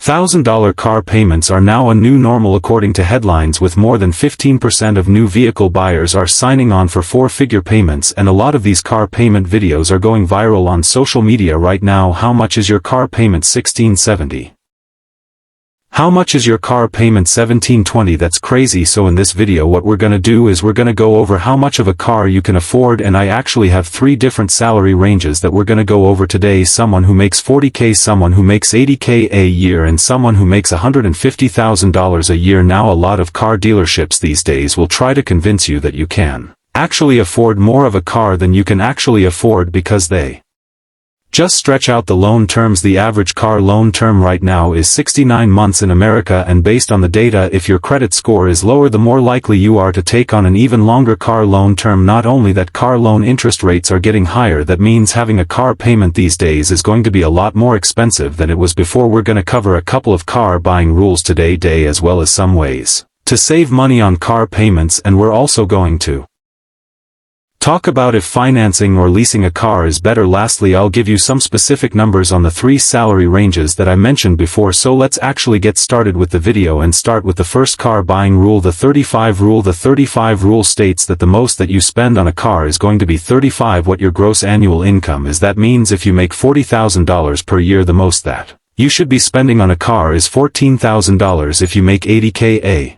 $1,000 car payments are now a new normal according to headlines, with more than 15% of new vehicle buyers are signing on for four-figure payments, and a lot of these car payment videos are going viral on social media right now. How much is your car payment? $1,670. How much is your car payment? $1,720. That's crazy. So in this video what we're gonna do is we're gonna go over how much of a car you can afford, and I actually have three different salary ranges that we're gonna go over today. Someone who makes $40K, someone who makes $80K a year, and someone who makes $150,000 a year. Now a lot of car dealerships these days will try to convince you that you can actually afford more of a car than you can actually afford because they just stretch out the loan terms. The average car loan term right now is 69 months in America, and based on the data, if your credit score is lower, the more likely you are to take on an even longer car loan term. Not only that, car loan interest rates are getting higher. That means having a car payment these days is going to be a lot more expensive than it was before. We're going to cover a couple of car buying rules today, as well as some ways to save money on car payments, and we're also going to talk about if financing or leasing a car is better. Lastly, I'll give you some specific numbers on the three salary ranges that I mentioned before. So let's actually get started with the video and start with the first car buying rule, the 35 rule. The 35 rule states that the most that you spend on a car is going to be 35 what your gross annual income is. That means if you make $40,000 per year, the most that you should be spending on a car is $14,000. If you make $80K a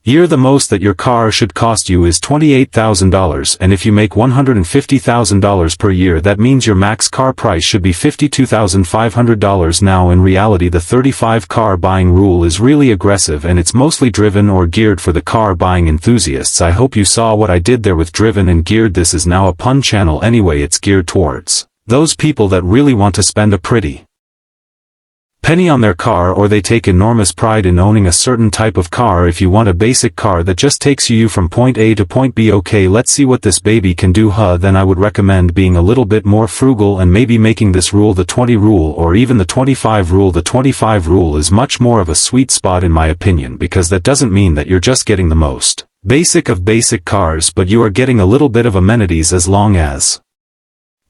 year, the most that your car should cost you is $28,000, and if you make $150,000 per year, that means your max car price should be $52,500. Now in reality, the 35 car buying rule is really aggressive, and it's mostly driven or geared for the car buying enthusiasts. I hope you saw what I did there with driven and geared. This is now a pun channel anyway. It's geared towards those people that really want to spend a pretty penny on their car, or they take enormous pride in owning a certain type of car. If you want a basic car that just takes you from point A to point B, okay, let's see what this baby can do. Then I would recommend being a little bit more frugal and maybe making this rule the 20 rule, or even the 25 rule. The 25 rule is much more of a sweet spot in my opinion, because that doesn't mean that you're just getting the most basic of basic cars, but you are getting a little bit of amenities. As long as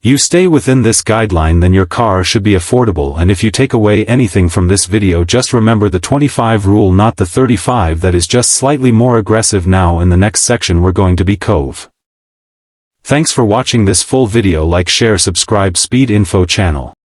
you stay within this guideline, then your car should be affordable. And if you take away anything from this video, just remember the 25 rule, not the 35, that is just slightly more aggressive. Now in the next section we're going to be cove. Thanks for watching this full video. Like, share, subscribe Speed Info channel.